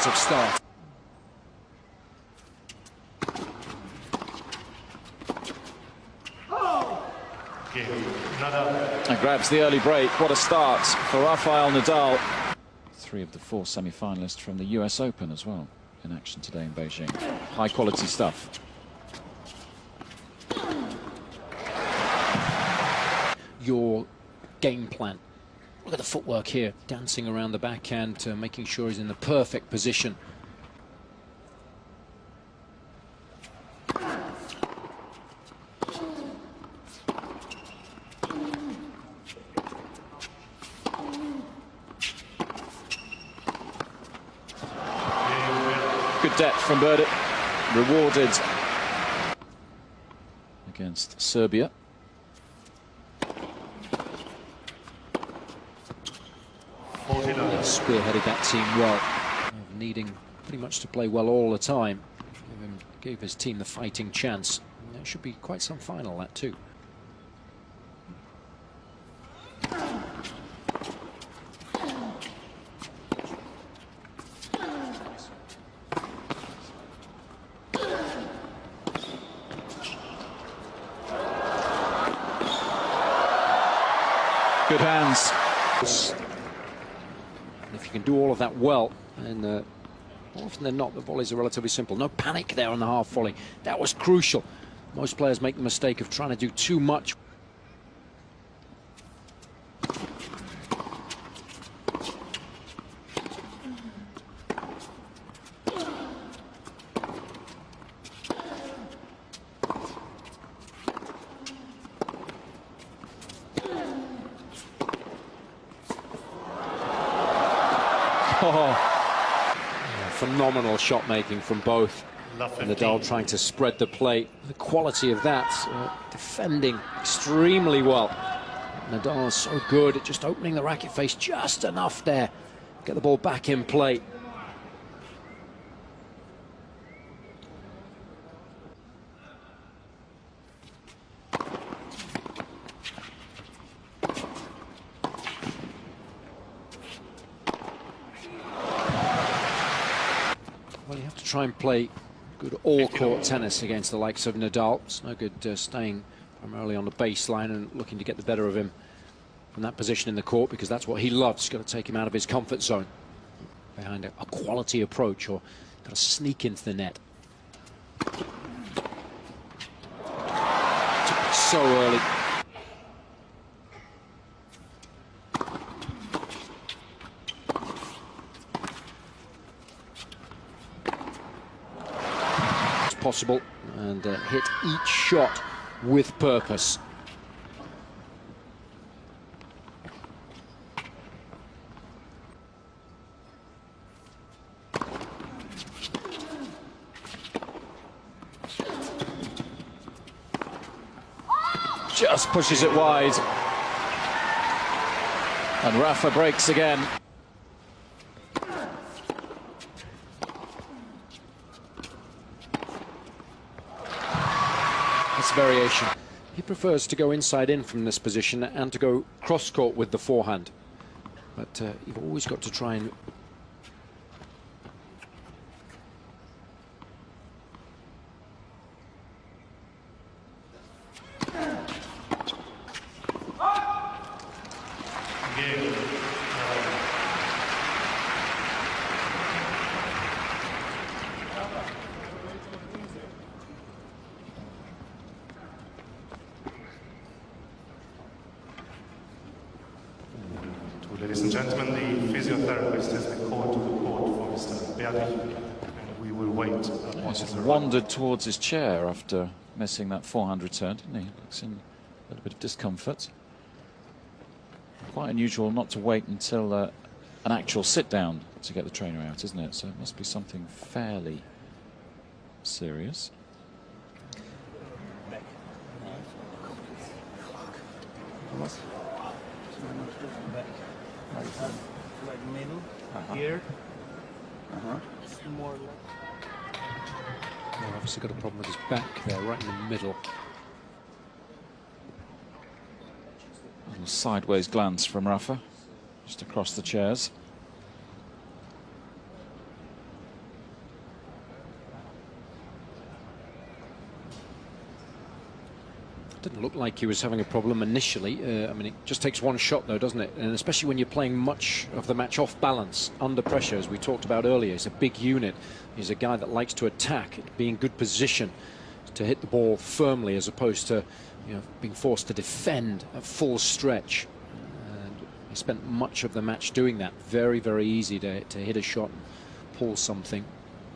positive start. And grabs the early break. What a start for Rafael Nadal. 3 of the 4 semi-finalists from the US Open as well in action today in Beijing. High quality stuff. Your game plan. Look at the footwork here, dancing around the backhand, making sure he's in the perfect position. Good depth from Berdych, rewarded against Serbia. Spearheaded that team well, needing pretty much to play well all the time. Gave his team the fighting chance. It should be quite some final, that too. Good hands. If you can do all of that well, and more often than not, the volleys are relatively simple. No panic there on the half volley. That was crucial. Most players make the mistake of trying to do too much. Phenomenal shot making from both. Nadal trying to spread the plate. The quality of that, defending extremely well. Nadal is so good at just opening the racket face just enough there. Get the ball back in play. Well, you have to try and play good all-court tennis against the likes of Nadal. It's no good staying primarily on the baseline and looking to get the better of him from that position in the court, because that's what he loves. It's got to take him out of his comfort zone behind a quality approach, or got to sneak into the net. Took it so early. Possible, and hit each shot with purpose. Just pushes it wide, and Rafa breaks again. Variation. He prefers to go inside in from this position and to go cross-court with the forehand. But you've always got to try and... Ladies and gentlemen, the physiotherapist has been called to the court for Mr. Berdych, and we will wait. He's wandered towards his chair after missing that forehand return, didn't he? Looks in a little bit of discomfort. Quite unusual not to wait until an actual sit-down to get the trainer out, isn't it? So it must be something fairly serious. Like middle, here. More like... Well, obviously got a problem with his back there, right in the middle. A little sideways glance from Rafa, just across the chairs. Didn't look like he was having a problem initially. I mean, it just takes one shot, though, doesn't it? And especially when you're playing much of the match off balance, under pressure, as we talked about earlier. He's a big unit. He's a guy that likes to attack, be in good position to hit the ball firmly, as opposed to, you know, being forced to defend at full stretch. And he spent much of the match doing that. Very, very easy to hit a shot and pull something,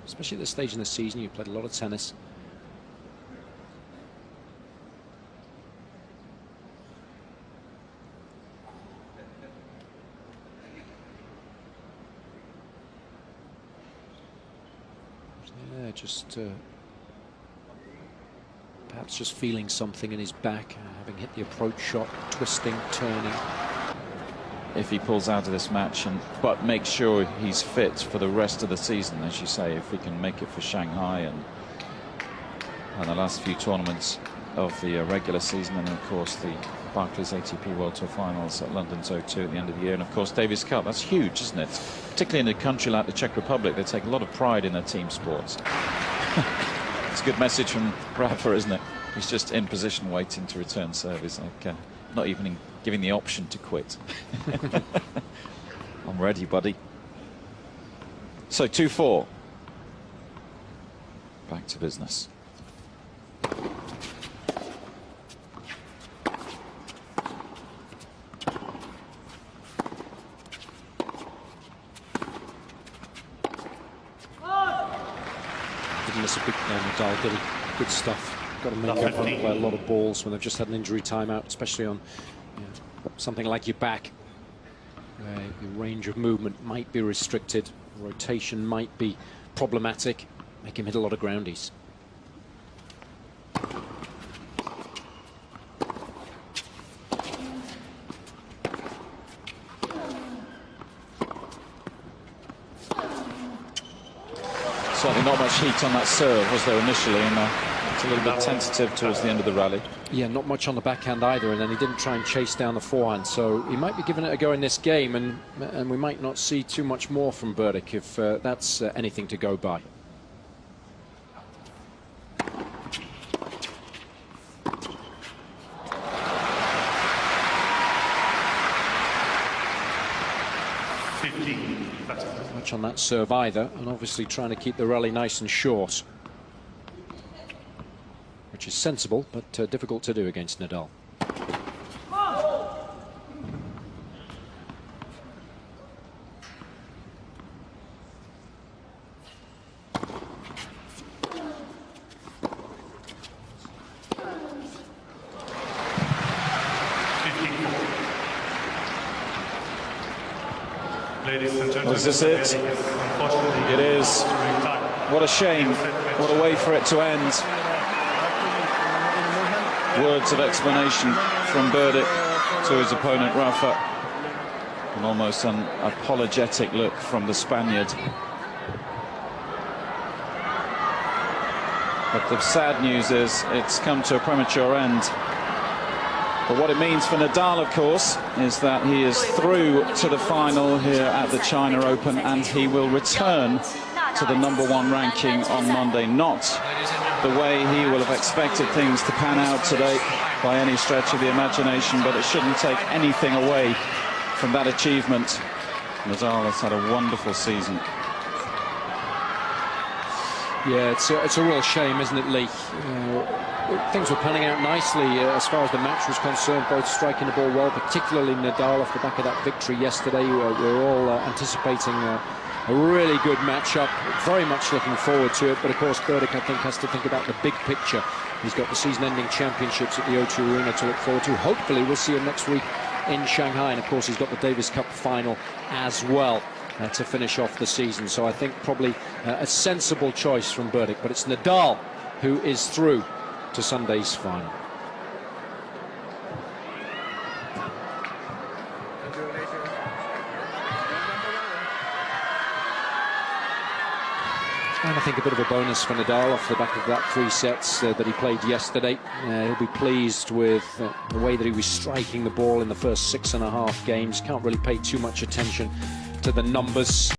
especially at this stage in the season. You played a lot of tennis. Yeah, just perhaps just feeling something in his back, having hit the approach shot, twisting, turning. If he pulls out of this match, but make sure he's fit for the rest of the season, as you say, if we can make it for Shanghai and the last few tournaments of the regular season, and of course the Barclays ATP World Tour Finals at London's O2 at the end of the year, and of course Davis Cup. That's huge, isn't it? Particularly in a country like the Czech Republic, they take a lot of pride in their team sports. It's a good message from Rafa, isn't it? He's just in position waiting to return service, like not even giving the option to quit. I'm ready, buddy. So 2-4. Back to business. Didn't miss a big Nadal, did he? Good stuff. Got to make up on a lot of balls when they've just had an injury timeout, especially on, you know, something like your back, where your range of movement might be restricted, rotation might be problematic. Make him hit a lot of groundies. Certainly not much heat on that serve, was there, initially, and it's a little bit tentative towards the end of the rally. Yeah, not much on the backhand either, and then he didn't try and chase down the forehand, so he might be giving it a go in this game, and we might not see too much more from Berdych if that's anything to go by. Much on that serve either, and obviously trying to keep the rally nice and short, which is sensible but difficult to do against Nadal. Ladies and gentlemen, is this it? It is. What a shame. What a way for it to end. Words of explanation from Berdych to his opponent Rafa. An almost an apologetic look from the Spaniard. But the sad news is it's come to a premature end. But what it means for Nadal, of course, is that he is through to the final here at the China Open, and he will return to the #1 ranking on Monday. Not the way he will have expected things to pan out today by any stretch of the imagination, but it shouldn't take anything away from that achievement. Nadal has had a wonderful season. Yeah, it's a real shame, isn't it, Lee? Things were panning out nicely as far as the match was concerned, both striking the ball well, particularly Nadal off the back of that victory yesterday. We're all anticipating a really good matchup, very much looking forward to it, but of course Berdych, I think, has to think about the big picture. He's got the season-ending championships at the O2 Arena to look forward to. Hopefully we'll see him next week in Shanghai, and of course he's got the Davis Cup final as well to finish off the season. So I think probably a sensible choice from Berdych, but it's Nadal who is through to Sunday's final. And I think a bit of a bonus for Nadal off the back of that 3 sets that he played yesterday. He'll be pleased with the way that he was striking the ball in the first 6.5 games. Can't really pay too much attention to the numbers.